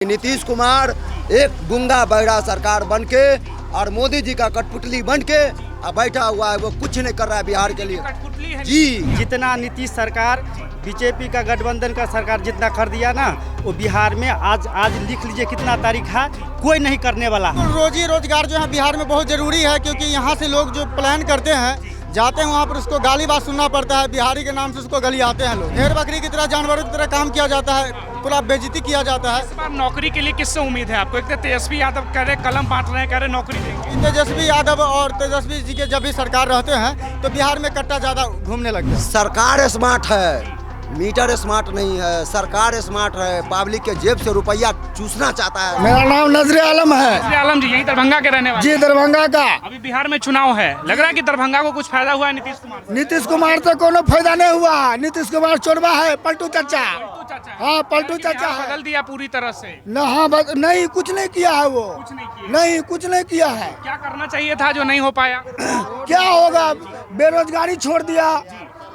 नीतीश कुमार एक गुंगा बहरा सरकार बनके और मोदी जी का कठपुतली बनके अब बैठा हुआ है। वो कुछ नहीं कर रहा है बिहार के लिए। जी जितना नीतीश सरकार बीजेपी का गठबंधन का सरकार जितना कर दिया ना, वो बिहार में आज लिख लीजिए कितना तारीख है, कोई नहीं करने वाला। रोजी रोजगार जो है बिहार में बहुत जरूरी है, क्योंकि यहाँ से लोग जो प्लान करते हैं जाते हैं वहाँ पर उसको गाली बात सुनना पड़ता है। बिहारी के नाम से उसको गली आते हैं लोग। भेड़ बकरी की तरह जानवरों की तरह काम किया जाता है, पूरा बेइज्जती किया जाता है। इस बार नौकरी के लिए किससे उम्मीद है आपको? एक तो तेजस्वी यादव कह रहे कलम बांट रहे हैं, कह रहे नौकरी देंगे। तेजस्वी यादव और तेजस्वी जी के जब भी सरकार रहते हैं तो बिहार में कट्टा ज्यादा घूमने लग गया। सरकार स्मार्ट है, मीटर स्मार्ट नहीं है। सरकार स्मार्ट है, पब्लिक के जेब से रुपया चूसना चाहता है। मेरा नाम नजरे आलम है। नजरे आलम जी यही दरभंगा के रहने वाले? जी दरभंगा का। अभी बिहार में चुनाव है, लग रहा है कि दरभंगा को कुछ फायदा हुआ है नीतीश कुमार से? नीतीश कुमार से कोनो फायदा नहीं हुआ। नीतीश कुमार चोरबा है, पलटू चाचा। हाँ पलटू चाचा है। बदल दिया पूरी तरह से। नहीं कुछ नहीं किया है वो। कुछ नहीं किया। नहीं कुछ नहीं किया है। क्या करना चाहिए था जो नहीं हो पाया? क्या होगा, बेरोजगारी छोड़ दिया।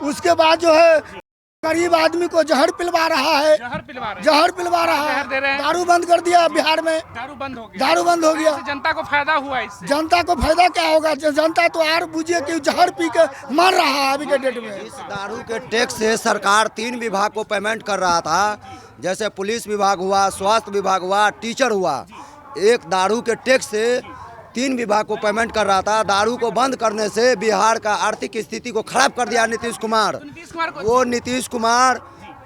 उसके बाद जो है गरीब आदमी को जहर पिलवा रहा है। जहर पिलवा रहे हैं। जहर पिलवा रहा जहर दे रहे है। हैं। दारू बंद कर दिया बिहार में। दारू बंद हो गया। दारू बंद हो गया। इससे जनता को फायदा हुआ इससे? जनता को फायदा क्या होगा? जनता तो यार बुझिए कि जहर पी के मर रहा है अभी के डेट में। इस दारू के टैक्स से सरकार 3 विभाग को पेमेंट कर रहा था, जैसे पुलिस विभाग हुआ, स्वास्थ्य विभाग हुआ, टीचर हुआ। एक दारू के टैक्स से 3 विभाग को पेमेंट कर रहा था। दारू को बंद करने से बिहार का आर्थिक स्थिति को खराब कर दिया नीतीश कुमार। वो नीतीश कुमार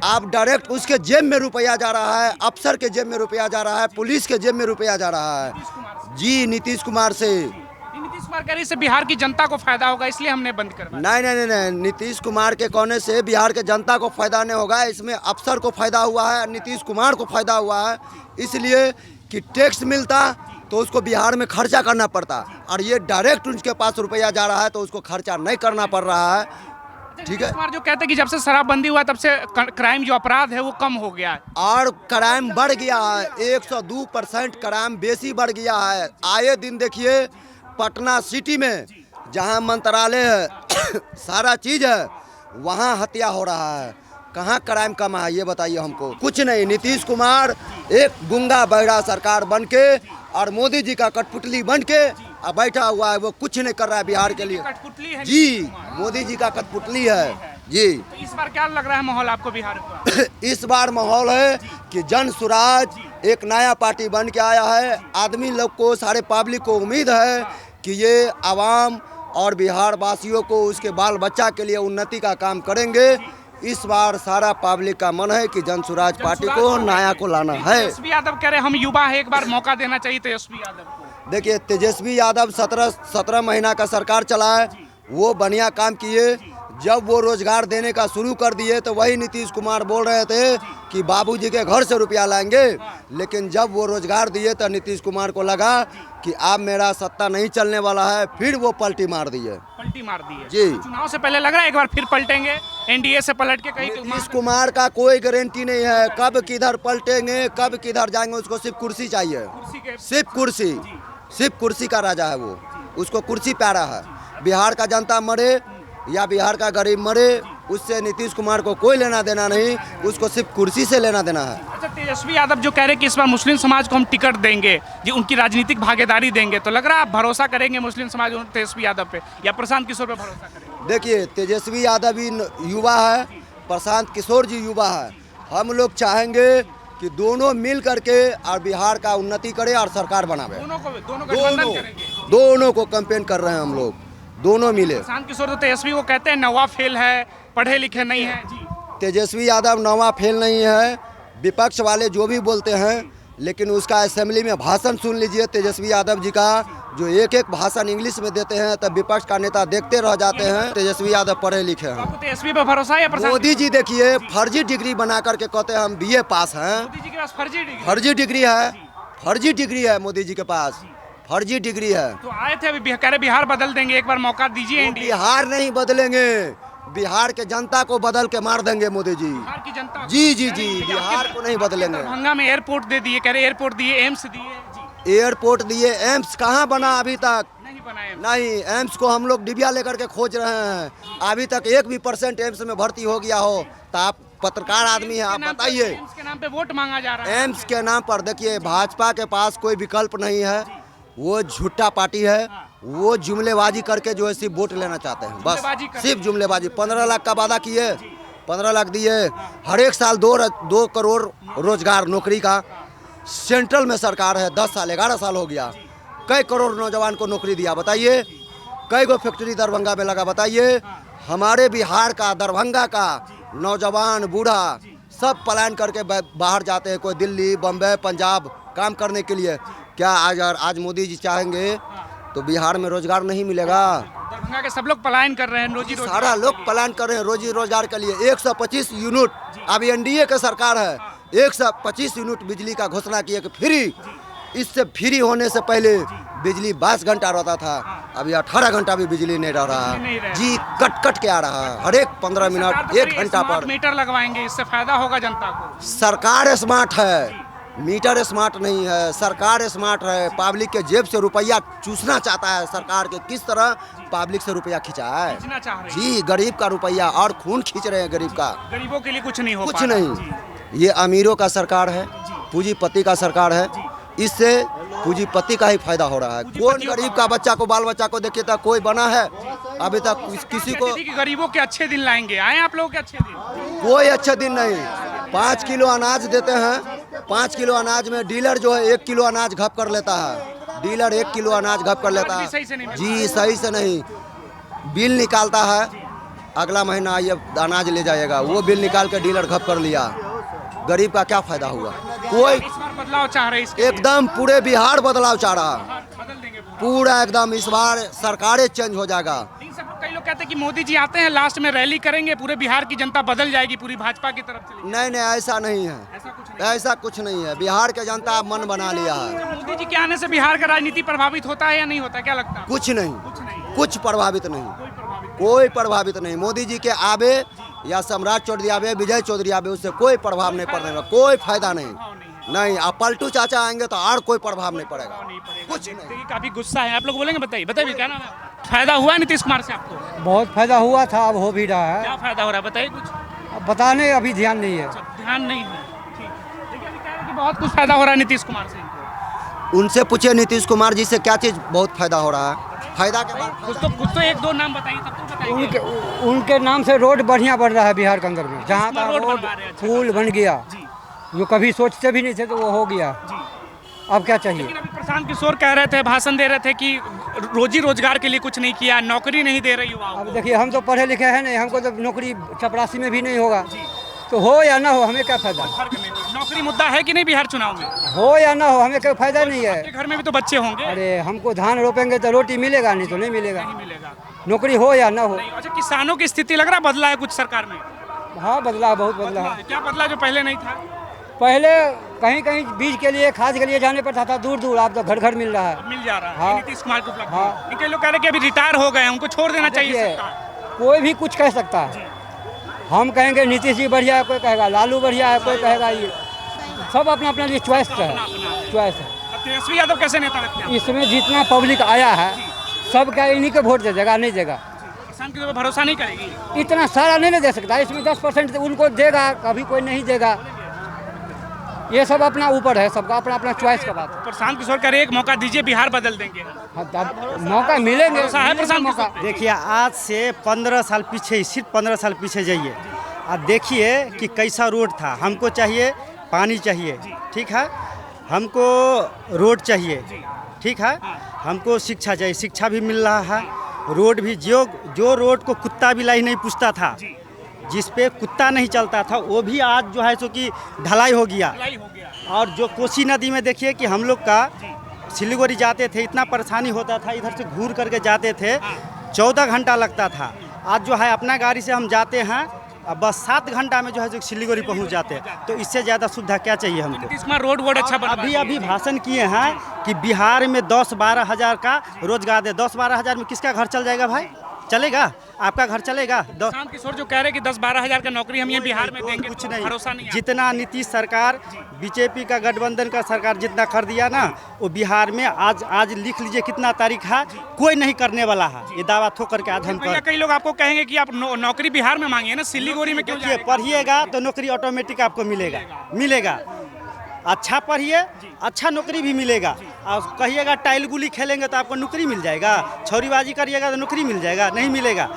आप डायरेक्ट उसके जेब में रुपया जा रहा है, अफसर के जेब में रुपया जा रहा है, पुलिस के जेब में रुपया जा रहा है। जी नीतीश कुमार से। नीतीश कुमार कह रहे इससे बिहार की जनता को फायदा होगा इसलिए हमने बंद करवाया। नहीं, नीतीश कुमार के कहने से बिहार के जनता को फायदा नहीं होगा। इसमें अफसर को फायदा हुआ है, नीतीश कुमार को फायदा हुआ है, इसलिए कि टैक्स मिलता तो उसको बिहार में खर्चा करना पड़ता, और ये डायरेक्ट उनके पास रुपया जा रहा है तो उसको खर्चा नहीं करना पड़ रहा है। ठीक है। कुमार जो कहते हैं कि जब से शराबबंदी हुआ तब से क्राइम जो अपराध है वो कम हो गया है और क्राइम बढ़ गया है। 102% क्राइम बेसी बढ़ गया है। आए दिन देखिए पटना सिटी में जहां मंत्रालय है सारा चीज है, वहां हत्या हो रहा है। कहाँ क्राइम कम है ये बताइए हमको? कुछ नहीं। नीतीश कुमार एक गुंगा बहरा सरकार बनके और मोदी जी का कठपुतली बनके अब बैठा हुआ है। वो कुछ नहीं कर रहा है बिहार के लिए। कठपुतली है जी मोदी जी का कठपुतली है। जी तो इस बार क्या लग रहा है माहौल आपको बिहार का? इस बार माहौल है कि जन स्वराज एक नया पार्टी बन के आया है। आदमी लोग को, सारे पब्लिक को उम्मीद है कि ये आवाम और बिहार वासियों को उसके बाल बच्चा के लिए उन्नति का काम करेंगे। इस बार सारा पब्लिक का मन है कि जन स्वराज पार्टी को नया को लाना है। तेजस्वी यादव कह रहे हम युवा है, एक बार मौका देना चाहिए तेजस्वी यादव को। देखिए तेजस्वी यादव 17 महीना का सरकार चलाए, वो बढ़िया काम किए। जब वो रोजगार देने का शुरू कर दिए तो वही नीतीश कुमार बोल रहे थे कि बाबूजी के घर से रुपया लाएंगे, लेकिन जब वो रोजगार दिए तो नीतीश कुमार को लगा कि अब मेरा सत्ता नहीं चलने वाला है, फिर वो पलटी मार दिए। पलटी मार दी है जी। चुनाव से पहले लग रहा है एक बार फिर पलटेंगे, एनडीए से पलट के कहीं। नीतीश कुमार का कोई गारंटी नहीं है कब किधर पलटेंगे, कब किधर जाएंगे। उसको सिर्फ कुर्सी चाहिए, सिर्फ कुर्सी। सिर्फ कुर्सी का राजा है वो, उसको कुर्सी प्यारा है। बिहार का जनता मरे या बिहार का गरीब मरे, उससे नीतीश कुमार को कोई लेना देना नहीं, उसको सिर्फ कुर्सी से लेना देना है। अच्छा तेजस्वी यादव जो कह रहे हैं कि इस बार मुस्लिम समाज को हम टिकट देंगे, जी उनकी राजनीतिक भागीदारी देंगे, तो लग रहा है आप भरोसा करेंगे मुस्लिम समाज तेजस्वी यादव पे या प्रशांत किशोर पे भरोसा करेंगे? देखिए तेजस्वी यादव भी युवा है, प्रशांत किशोर जी युवा है। हम लोग चाहेंगे कि दोनों मिल करके और बिहार का उन्नति करे और सरकार बनावे। दोनों को कैंपेन कर रहे हैं हम लोग, दोनों मिले। प्रशांत किशोर तो तेजस्वी को कहते हैं नवा फेल है, पढ़े लिखे नहीं है। जी तेजस्वी यादव नवा फेल नहीं है, विपक्ष वाले जो भी बोलते हैं, लेकिन उसका असेंबली में भाषण सुन लीजिए तेजस्वी यादव जी का, जो एक भाषण इंग्लिश में देते हैं तब विपक्ष का नेता देखते रह जाते हैं। तेजस्वी यादव पढ़े लिखे हैं। आपको तेजस्वी पे भरोसा है या प्रशांत? मोदी जी देखिए फर्जी डिग्री बना करके कहते हैं हम BA पास हैं। मोदी जी के पास फर्जी डिग्री? फर्जी डिग्री है, फर्जी डिग्री है मोदी जी के पास, फर्जी डिग्री है। तो आए थे अभी कह रहे बिहार बदल देंगे, एक बार मौका दीजिए एनडीए। बिहार नहीं बदलेंगे, बिहार के जनता को बदल के मार देंगे मोदी जी। बिहार की जनता? जी बिहार को नहीं बदलेंगे। दरभंगा में एयरपोर्ट दे दिए, कह रहे एयरपोर्ट दिए, एम्स दिए। जी एयरपोर्ट दिए, एम्स कहाँ बना अभी तक? नहीं बना एम्स। नहीं, एम्स को हम लोग डिबिया लेकर के खोज रहे हैं। अभी तक 1% एम्स में भर्ती हो गया हो तो आप पत्रकार आदमी है, आप बताइए। एम्स के नाम पे वोट मांगा जा रहा है। एम्स के नाम पर देखिए, भाजपा के पास कोई विकल्प नहीं है, वो झूठा पार्टी है, वो जुमलेबाजी करके जो है सिर्फ वोट लेना चाहते हैं, जुमलेबाजी बस कर- सिर्फ जुमलेबाजी। 15 लाख का वादा किए, 15 लाख दिए, हर एक साल 2 करोड़ रोजगार नौकरी का सेंट्रल में सरकार है, 10 साल 11 साल हो गया, कई करोड़ नौजवान को नौकरी दिया, बताइए। कई गो फैक्ट्री दरभंगा में लगा, बताइए। हमारे बिहार का, दरभंगा का नौजवान बूढ़ा सब पलायन करके बाहर जाते हैं, कोई दिल्ली, बम्बई, पंजाब काम करने के लिए। क्या आज मोदी जी चाहेंगे तो बिहार में रोजगार नहीं मिलेगा? दरभंगा के सब लोग पलायन कर रहे हैं, रोजी रोटी। सारा लोग पलायन कर रहे हैं रोजी रोजगार के लिए। 125 यूनिट, अभी एनडीए की सरकार है, 125 यूनिट बिजली का घोषणा किए कि फ्री। इससे फ्री होने से पहले बिजली 22 घंटा रहता था, अभी 18 घंटा भी बिजली नहीं रह रहा नहीं रह है जी, कट के आ रहा है, हर एक 15 मिनट 1 घंटा स्मार्ट पर। मीटर लगवाएंगे, इससे फायदा होगा जनता को। सरकार स्मार्ट है, मीटर स्मार्ट नहीं है, सरकार स्मार्ट है। पब्लिक के जेब से रुपया चूसना चाहता है सरकार के, किस तरह पब्लिक से रुपया खींचा है खींचना चाह रहे हैं। जी, गरीब का रुपया और खून खींच रहे हैं गरीब का, गरीबों के लिए कुछ नहीं हो कुछ पा रहा। नहीं। जी। ये अमीरों का सरकार है, पूंजीपति का सरकार है, इससे पूंजीपति का ही फायदा हो रहा है। कौन गरीब का बच्चा को, बाल बच्चा को देखिए तो कोई बना है अभी तक? किसी को कहती थी कि गरीबों के अच्छे दिन लाएंगे, आए आप लोगों के अच्छे दिन। कोई अच्छा दिन नहीं। 5 किलो अनाज देते हैं, 5 किलो अनाज में डीलर जो है 1 किलो अनाज घप कर लेता है, डीलर 1 किलो अनाज घप कर लेता अनाज भी है सही से नहीं मिलता। जी, सही से नहीं। बिल निकालता है, अगला महीना ये अनाज ले जाएगा, वो बिल निकाल के डीलर घप कर लिया। गरीब का क्या फायदा हुआ? कोई इस बार बदलाव चाह रहे हैं, इसके लिए। एकदम पूरे बिहार बदलाव चाह रहा, बदल देंगे पूरा। पूरा एकदम इस बार सरकारें चेंज हो जाएगा। इन सब कई लोग कहते हैं कि मोदी जी आते हैं, लास्ट में रैली करेंगे, पूरे बिहार की जनता बदल जाएगी, पूरी भाजपा की तरफ चलेगी। नहीं नहीं, ऐसा नहीं है, ऐसा कुछ नहीं। ऐसा कुछ नहीं है। बिहार के जनता मन बना लिया है, मोदी जी के आने से बिहार का राजनीति प्रभावित होता है या नहीं होता, क्या लगता है? कुछ नहीं, कुछ नहीं, कुछ प्रभावित नहीं, कोई प्रभावित कोई प्रभावित नहीं। मोदी जी के आवे या सम्राट चौधरी आवे, विजय चौधरी आवे, उससे कोई प्रभाव नहीं पड़ने वाला, कोई फायदा नहीं। नहीं, अब पलटू चाचा आएंगे तो और कोई प्रभाव नहीं पड़ेगा, नहीं पड़ेगा। कुछ नहीं। देखिए काफी गुस्सा है, आप लोग बोलेंगे, बताइए बताइए क्या नाम है? फायदा हुआ है नीतीश कुमार से आपको? बहुत फायदा हुआ था, अब हो भी रहा है। क्या फायदा हो रहा है बताइए कुछ। अब बताने अभी ध्यान नहीं है। अच्छा, ध्यान नहीं है, ठीक है। देखिए अभी कह रहे हैं कि बहुत कुछ फायदा हो रहा है नीतीश कुमार से इनको। उनसे पूछिए नीतीश कुमार जी से क्या चीज़ बहुत फायदा हो रहा है। फायदा के बाद कुछ तो 1-2 नाम बताइए, तब तो बताइए। उनके नाम से रोड बढ़िया बन रहा है बिहार के अंदर में, जहाँ का रोड रोड बनवा रहे हैं, अच्छा पुल बन गया, जी जो कभी सोचते भी नहीं थे तो वो हो गया। जी। अब क्या चाहिए? लेकिन अभी प्रशांत किशोर कह रहे थे, भाषण दे रहे थे कि रोजी रोजगार के लिए कुछ नहीं किया, नौकरी नहीं दे रही युवाओं अब को। देखिए, हम तो पढ़े लिखे हैं नहीं, हमको तो नौकरी चपरासी में भी नहीं होगा, तो हो या ना हो हमें क्या फायदा? फर्क नहीं। नौकरी मुद्दा है कि नहीं बिहार चुनाव में? हो या ना हो हमें कोई फायदा नहीं है। आपके घर में भी तो बच्चे होंगे। अरे हमको धान रोपेंगे तो रोटी मिलेगा, नहीं तो नहीं मिलेगा। नहीं मिलेगा। नौकरी हो या ना हो। नहीं। अच्छा, किसानों की स्थिति लग रहा है बदला है कुछ सरकार में? हाँ, बदला, बहुत बदला है। क्या बदला जो पहले नहीं था? पहले कहीं कहीं बीज के लिए, खाद के लिए जाने पड़ता था दूर दूर, आप तो घर घर मिल रहा है। मिल जा रहा है। हाँ। ये नीतीश कुमार को उपलब्धि है। हाँ। लेकिन कई लोग कह रहे हैं कि अभी रिटायर हो गए हैं, उनको छोड़ देना चाहिए देखिए, सरकार। कोई भी कुछ कह सकता है। हम कहेंगे नीतीश जी बढ़िया है, कोई कहेगा लालू बढ़िया है, कोई कहेगा ये, सब अपना अपना लिए चॉइस है, चॉइस है। अब तेजस्वी यादव कैसे नेता लगते हैं? इसमें जितना पब्लिक आया है सब क्या इन्हीं के वोट दे देगा, नहीं देगा? किसान के ऊपर भरोसा नहीं करेगी। इतना सारा नहीं दे सकता, इसमें 10% उनको देगा, कभी कोई नहीं देगा। ये सब अपना ऊपर है, सबका अपना अपना चॉइस का बात है। प्रशांत किशोर कह रहे एक मौका दीजिए, बिहार बदल देंगे। हाँ, तब मौका मिलेंगे, भरोसा है प्रशांत मौका। किशोर पे? देखिए, आज से 15 साल पीछे, सिर्फ 15 साल पीछे जाइए, अब देखिए कि कैसा रोड था। हमको चाहिए पानी चाहिए, ठीक है, हमको रोड चाहिए, ठीक है, हमको शिक्षा चाहिए, शिक्षा भी मिल रहा है, रोड भी जो रोड को कुत्ता बिलाई नहीं पूछता था, जिस पे कुत्ता नहीं चलता था, वो भी आज जो है सो कि ढलाई हो गया। ढलाई हो गया। और जो कोसी नदी में देखिए कि हम लोग का सिलीगुड़ी जाते थे, इतना परेशानी होता था, इधर से घूर करके जाते थे, 14 घंटा लगता था। आज जो है अपना गाड़ी से हम जाते हैं, अब बस 7 घंटा में जो है जो सिलीगुड़ी पहुंच जाते हैं। तो इससे ज़्यादा सुविधा क्या चाहिए हमको? नीतीश कुमार रोड वोड अच्छा बना अभी भाषण किए हैं कि बिहार में 10-12 हज़ार का रोजगार दे। 10-12 हज़ार में किसका घर चल जाएगा भाई? चलेगा? आपका घर चलेगा? प्रशांत किशोर जो कह रहे हैं कि 10-12 हज़ार का नौकरी हम ये बिहार में देंगे, कुछ तो नहीं, भरोसा नहीं है। जितना नीतीश सरकार, बीजेपी का गठबंधन का सरकार जितना कर दिया ना, वो बिहार में आज लिख लीजिए कितना तारीख है, कोई नहीं करने वाला है। ये दावा ठोक करके आज हम भैया कई लोग आपको कहेंगे कि आप नौकरी बिहार में मांगिए ना, सिलीगुड़ी में क्यों देखिए, जाएंगे? पढ़िएगा तो नौकरी ऑटोमेटिक आपको मिलेगा। अच्छा पढ़िए, अच्छा नौकरी भी मिलेगा। और कहिएगा टाइल गुली खेलेंगे तो आपको नौकरी मिल जाएगा, छौरीबाजी करिएगा तो नौकरी मिल जाएगा? नहीं मिलेगा।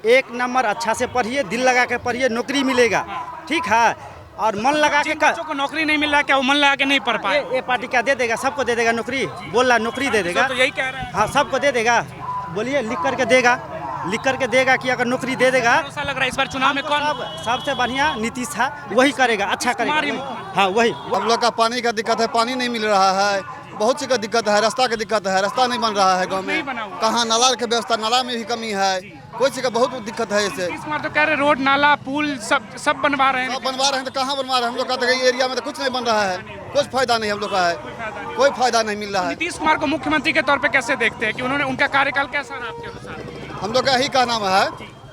एक नंबर अच्छा से पढ़िए, दिल लगा के पढ़िए, नौकरी मिलेगा। ठीक है? और मन लगा के बच्चों को नौकरी नहीं मिल रहा, क्या वो मन लगा के नहीं पढ़ पाए? ये पार्टी क्या दे देगा? सबको दे देगा नौकरी, बोल रहा नौकरी दे देगा। तो यही कह रहे हैं। हाँ, सबको दे देगा। बोलिए, लिख करके देगा कि अगर नौकरी दे देगा। भरोसा लग रहा है इस बार चुनाव में कौन? सबसे बढ़िया नीतीश है, वही करेगा, अच्छा करेगा। हाँ, वही। हम लोग का पानी का दिक्कत है, पानी नहीं मिल रहा है, बहुत सी का दिक्कत है, रास्ता की दिक्कत है, रास्ता नहीं बन रहा है गांव नहीं में। बना हुआ। कहाँ नाला की व्यवस्था, नाला में भी कमी है, कोई सी का बहुत दिक्कत है। इसे इस बार तो कह रहे रोड नाला पुल सब बनवा रहे हैं। सब बनवा रहे हैं, तो कहाँ बनवा रहे हैं? हम लोग का तो ये एरिया में तो कुछ नहीं बन रहा है, कुछ फायदा नहीं हम लोग का है, कोई फायदा नहीं मिल रहा है। नीतीश कुमार को मुख्यमंत्री के तौर पे कैसे देखते हैं कि उन्होंने उनका कार्यकाल कैसा रहा आपके अनुसार? हम लोग का यही कहना है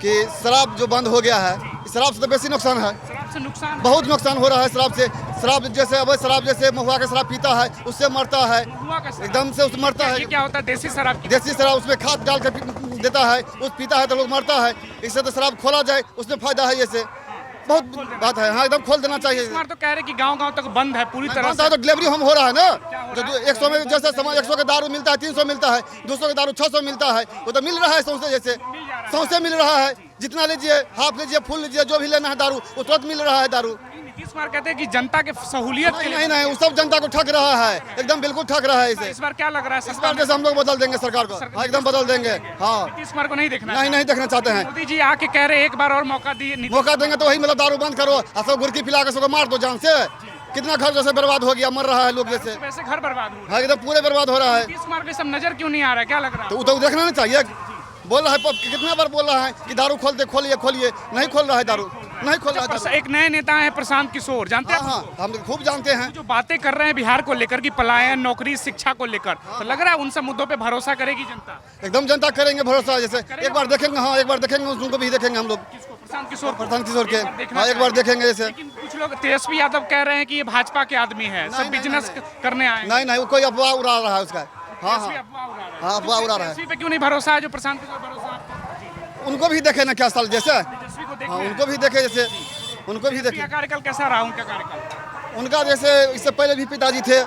कि शराब जो बंद हो गया है, शराब से तो बेसी नुकसान है, शराब से नुकसान बहुत नुकसान हो रहा है शराब से। शराब जैसे अब शराब जैसे महुआ का शराब पीता है, उससे मरता है, हुआ का शराब। एकदम से उस मरता ये है। क्या होता है देसी शराब की? देसी शराब उसमें खाद डाल कर देता है, उस पीता है तो लोग मरता है। इससे तो शराब खोला जाए, उसमें फायदा है। जैसे बहुत बात है, हाँ एकदम खोल देना चाहिए। कुमार तो कह रहे कि गांव-गांव तक बंद है पूरी तरह से। तो डिलीवरी होम हो रहा है ना, जो 100 में जैसे 100 का दारू मिलता है 300 मिलता है, 200 का दारू 600 मिलता है, वो तो मिल रहा है सौंसे, जैसे सौंसे मिल रहा है। जितना लीजिए, हाफ लीजिए, फुल लीजिए, जो भी लेना है दारू वो तुरंत मिल रहा है दारू। नीतीश कुमार कहते हैं कि जनता के सहूलियत के लिए। नहीं, वो सब जनता को ठग रहा है, एकदम बिल्कुल ठग रहा है। इसे इस बार क्या लग रहा है? इस बार जैसे हम लोग बदल देंगे सरकार को, हाँ एकदम बदल देंगे। हाँ, नीतीश कुमार को नहीं देखना। नहीं देखना चाहते हैं। मोदी जी आके कह रहे एक बार और मौका दिए। मौका देंगे तो वही मतलब दारू बंद करो, सब गुरकी पिला के सबको मार दो जान से। कितना घर जैसे बर्बाद हो गया, मर रहा है लोग जैसे। वैसे घर बर्बाद हुआ। हाँ एकदम पूरे बर्बाद हो रहा है। नीतीश कुमार के सब नजर क्यों नहीं आ रहा है? क्या लग रहा है? तो देखना नहीं चाहिए। बोल रहा है कितना बार बोल रहा है कि दारू खोलिए, नहीं खोल रहा है दारू, नहीं खोल रहा है दारू। एक नए नेता है प्रशांत किशोर, जानते हैं? हाँ, हम खूब जानते हैं। जो बातें कर रहे हैं बिहार को लेकर कि पलायन, नौकरी, शिक्षा को लेकर, तो लग रहा है उन सब मुद्दों पे भरोसा करेगी जनता? एकदम जनता करेंगे भरोसा। जैसे एक बार देखेंगे, हाँ एक बार देखेंगे, उनको भी देखेंगे हम लोग। प्रशांत किशोर के हाँ एक बार देखेंगे। जैसे लेकिन कुछ लोग तेजस्वी यादव कह रहे हैं कि ये भाजपा के आदमी है, सब बिजनेस करने आए हैं। नहीं, वो कोई अफवाह उड़ा रहा है उसका। हाँ, तेजस्वी अफवाह उड़ा रहा है। हाँ अफवाह उड़ा रहा है। तेजस्वी पे क्यों नहीं भरोसा है जो प्रशांत किशोर भरोसा आपको? उनको भी देखे ना क्या साल जैसे, तेजस्वी को हाँ देखिए। उनको भी देखे, जैसे उनको भी देखे। क्या कार्यकाल कैसा रहा उनका कार्यकाल? उनका जैसे इससे पहले भी पिताजी थे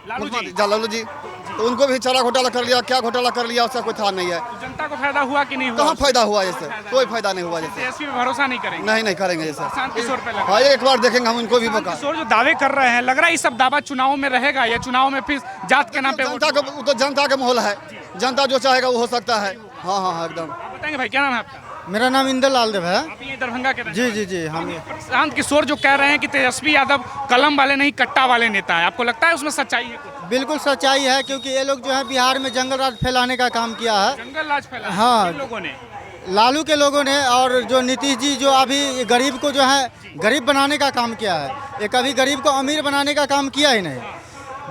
लालू जी। लालू जी, तो उनको भी चारा घोटाला कर लिया, क्या घोटाला कर लिया उसका कोई था नहीं है। तो जनता को फायदा हुआ कि नहीं हुआ? कहाँ फायदा हुआ? जैसे कोई फायदा नहीं हुआ। जैसे तेजस्वी पे भरोसा नहीं करेंगे? नहीं करेंगे। जैसे प्रशांत किशोर पे लगा। हाँ एक बार देखेंगे हम, उनको भी मौका। किशोर जो दावे कर रहे हैं, लग रहा है ये सब दावा चुनाव में रहेगा या चुनाव में फिर जात के नाम पे वोट? जनता का माहौल है, जनता जो चाहेगा वो हो सकता है। हाँ एकदम। आप बताएंगे भाई, क्या नाम है आपका? मेरा नाम इंदर लाल देव है। आप ये दरभंगा के रहने जी हम वाले हैं। प्रशांत किशोर जो कह रहे हैं कि तेजस्वी यादव कलम वाले नहीं कट्टा वाले नेता है, आपको लगता है उसमें सच्चाई है कुछ? बिल्कुल सच्चाई है, क्योंकि ये लोग जो है बिहार में जंगल राज फैलाने का काम किया है जंगल राज फैला हाँ। किन लोगों ने? लालू के लोगों ने। और जो नीतीश जी जो अभी गरीब को जो है गरीब बनाने का काम किया है, ये कभी गरीब को अमीर बनाने का काम किया ही नहीं।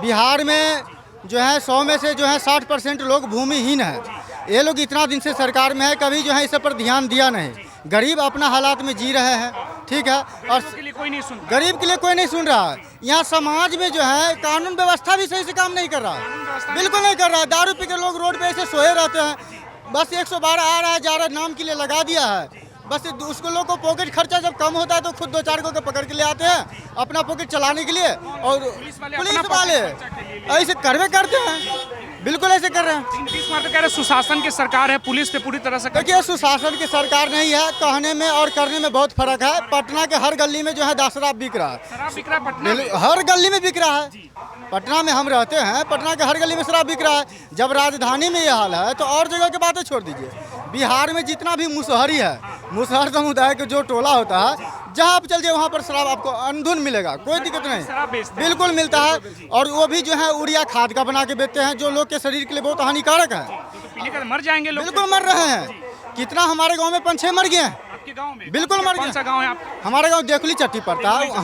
बिहार में जो है 100 में से जो है 60% लोग भूमिहीन है। ये लोग इतना दिन से सरकार में है, कभी जो है इस पर ध्यान दिया नहीं। गरीब अपना हालात में जी रहे हैं, ठीक है। और के लिए कोई नहीं सुनता। गरीब के लिए कोई नहीं सुन रहा है। यहाँ समाज में जो है कानून व्यवस्था भी सही से काम नहीं कर रहा है, बिल्कुल नहीं कर रहा है। दारू पी के लोग रोड पे ऐसे सोए रहते हैं। बस 112 आ रहा है, जा रहा है, नाम के लिए लगा दिया है। बस उसको लोग को पॉकेट खर्चा जब कम होता है तो खुद 2-4 को पकड़ के ले आते हैं अपना पॉकेट चलाने के लिए। और पुलिस वाले ऐसे करवे करते हैं, बिल्कुल ऐसे कर रहे हैं। नीतीश कुमार तो कह रहे सुशासन की सरकार है, पुलिस पे पूरी तरह से। देखिए, सुशासन की सरकार नहीं है, कहने में और करने में बहुत फर्क है। पटना के हर गली में जो है शराब बिक रहा है। शराब बिक रहा है पटना में? हर गली में बिक रहा है। पटना में हम रहते हैं, पटना के हर गली में शराब बिक रहा है। जब राजधानी में ये हाल है तो और जगह की बातें छोड़ दीजिए। बिहार में जितना भी मुसहरी है, मुसहर समुदाय का जो टोला होता है, जहाँ आप चल जाए वहाँ पर शराब आपको अंधुन मिलेगा, कोई दिक्कत शराब नहीं, बेचते हैं। बिल्कुल मिलता है। और वो भी जो है यूरिया खाद का बना के बेचते हैं, जो लोग के शरीर के लिए बहुत हानिकारक है। तो पीने का मर जाएंगे लोग। बिल्कुल मर रहे हैं। कितना हमारे गांव में 5-6 मर गए हैं। आपके गांव में? बिल्कुल मर कौन गए। सा गांव है आपका? हमारे गांव देखली चट्टी पड़ता है।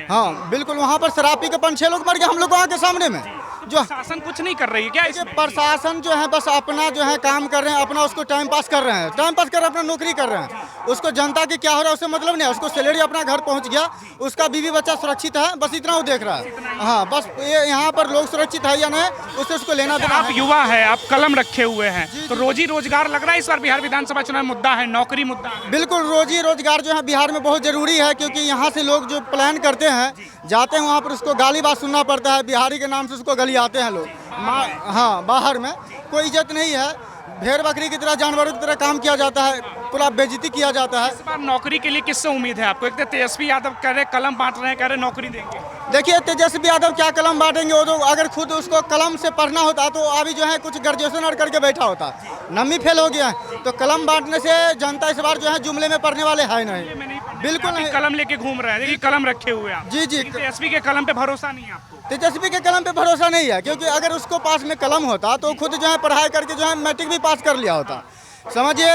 हाँ बिल्कुल, वहाँ पर शराब पी के 5-6 लोग मर गए हम लोग वहाँ के सामने में। जो शासन कुछ नहीं कर रही है क्या देखिए, इसमें? प्रशासन जो है बस अपना जो है काम कर रहे हैं, अपना उसको टाइम पास कर रहे हैं, टाइम पास कर अपना नौकरी कर रहे हैं। उसको जनता की क्या हो रहा है उससे मतलब नहीं है, उसको सैलरी अपना घर पहुंच गया, उसका बीवी बच्चा सुरक्षित है, बस इतना वो देख रहा है। हाँ, बस ये यहाँ पर लोग सुरक्षित है या नहीं उससे उसको लेना देना आप है। युवा है, आप कलम रखे हुए हैं, तो रोजी रोजगार लग रहा है इस बार बिहार विधानसभा चुनाव में मुद्दा है, नौकरी मुद्दा है। बिल्कुल, रोजी रोजगार जो है बिहार में बहुत जरूरी है, क्योंकि यहाँ से लोग जो प्लान करते हैं जाते हैं वहाँ पर उसको गाली बात सुनना पड़ता है, बिहारी के नाम से उसको गली आते हैं लोग। हाँ, बाहर में कोई इज्जत नहीं है, भेड़ बकरी की तरह जानवरों की तरह काम किया जाता है, पूरा बेइज्जती किया जाता है। इस बार नौकरी के लिए किससे उम्मीद है आपको? एक तो तेजस्वी यादव कह रहे कलम बांट रहे हैं, कह रहे नौकरी देंगे। देखिए, तेजस्वी यादव क्या कलम बांटेंगे, वो तो अगर खुद उसको कलम से पढ़ना होता तो अभी जो है कुछ ग्रेजुएशन और करके बैठा होता, नमी फेल हो गया है। तो कलम बांटने से जनता इस बार जो है जुमले में पढ़ने वाले है नहीं, बिल्कुल नहीं। कलम लेके घूम रहे हैं, देखिए कलम रखे हुए हैं आप। जी जी, तेजस्वी के कलम पे भरोसा नहीं है आपको? तेजस्वी के कलम पे भरोसा नहीं है, क्योंकि अगर उसको पास में कलम होता तो खुद जो है पढ़ाई करके जो है मैट्रिक भी पास कर लिया होता। समझिए,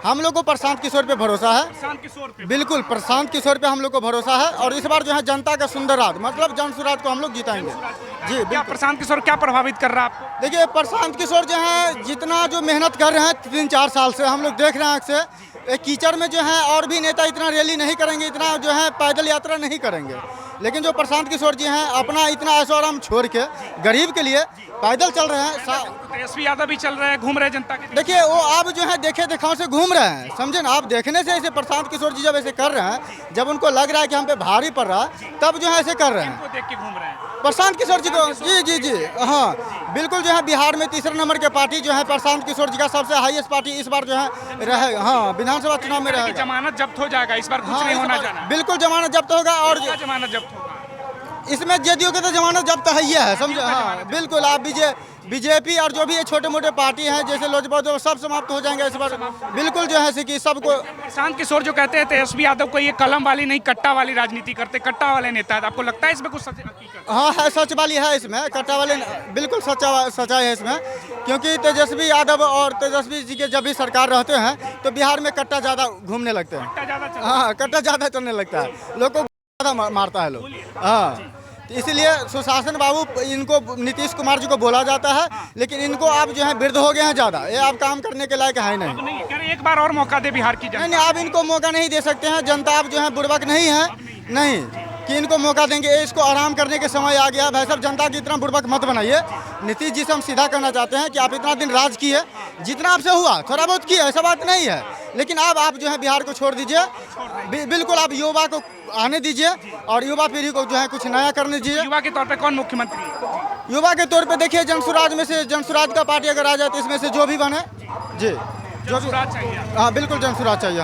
हम लोग को प्रशांत किशोर पे भरोसा है, प्रशांत किशोर पे। बिल्कुल प्रशांत किशोर पे हम लोग को भरोसा है, और इस बार जो है जनता का सुंदर राज मतलब जन सुराज को हम लोग जिताएंगे। जी क्या बिल्कुल। प्रशांत किशोर क्या प्रभावित कर रहा है आपको? देखिए, प्रशांत किशोर जो है जितना जो मेहनत कर रहे हैं 3-4 साल से हम लोग देख रहे हैं अक्सर, एक कीचड़ में जो है और भी नेता इतना रैली नहीं करेंगे, इतना जो है पैदल यात्रा नहीं करेंगे, लेकिन जो प्रशांत किशोर जी हैं अपना इतना ऐशो आराम छोड़ के गरीब के लिए पैदल चल रहे हैं। तेजस्वी यादव भी चल रहे हैं, घूम रहे हैं जनता के बीच। देखिए, वो आप जो है देखे दिखाओ से घूम रहे हैं, समझे ना, आप देखने से ऐसे प्रशांत किशोर जी जब ऐसे कर रहे हैं, जब उनको लग रहा है कि हम पे भारी पड़ रहा है, तब जो है ऐसे कर रहे हैं। को देख के घूम रहे हैं प्रशांत किशोर जी को, जी जी जी, हाँ बिल्कुल, जो है बिहार में तीसरे नंबर के पार्टी जो है प्रशांत किशोर जी का सबसे हाईएस्ट पार्टी इस बार जो है रहेगा। हाँ, विधानसभा चुनाव में रहेगा। जमानत जब्त हो जाएगा इस बार, कुछ हाँ, नहीं इस होना बार जाना। बिल्कुल जमानत जब्त होगा, और क्या जमानत जब्त होगा? इसमें जदयू के तो जमानत जब्त है ही है, समझे। हाँ बिल्कुल, आप बीजेपी और जो भी ये छोटे मोटे पार्टी हैं जैसे लोजपा, जो सब समाप्त हो जाएंगे इस बार, बिल्कुल जो है से कि सबको। प्रशांत किशोर जो कहते हैं तेजस्वी यादव को ये कलम वाली नहीं कट्टा वाली राजनीति करते, कट्टा वाले नेता है, आपको लगता है इसमें कुछ हकीकत? हाँ है, सच वाली है इसमें, कट्टा वाले बिल्कुल सच्चाई है इसमें, क्योंकि तेजस्वी यादव और तेजस्वी जी के जब भी सरकार रहते हैं तो बिहार में कट्टा ज़्यादा घूमने लगते हैं। कट्टा ज्यादा चल हाँ, कट्टा ज़्यादा चलने लगता है, लोग को ज़्यादा मारता है लोग। हाँ, तो इसलिए सुशासन बाबू इनको नीतीश कुमार जी को बोला जाता है, लेकिन इनको आप जो है वृद्ध हो गए हैं ज़्यादा, ये आप काम करने के लायक है नहीं। नहीं कह रहे एक बार और मौका दे बिहार की जनता। नहीं, आप इनको मौका नहीं दे सकते हैं, जनता आप जो है बुड़बक नहीं है, नहीं कि इनको मौका देंगे। इसको आराम करने के समय आ गया भाई साहब, जनता की इतना बुड़बक मत बनाइए। नीतीश जी से हम सीधा कहना चाहते हैं कि आप इतना दिन राज किए, जितना आपसे हुआ थोड़ा बहुत किए, ऐसा बात नहीं है, लेकिन अब आप जो है बिहार को छोड़ दीजिए, बिल्कुल आप युवा को आने दीजिए और युवा पीढ़ी को जो है कुछ नया करने दीजिए। युवा के तौर पे कौन मुख्यमंत्री है? युवा के तौर पे देखिए, जनसुराज में से, जनसुराज का पार्टी अगर आ जाए तो इसमें से जो भी बने, जी जो भी, सुराज चाहिए। हाँ बिल्कुल जनसुराज चाहिए।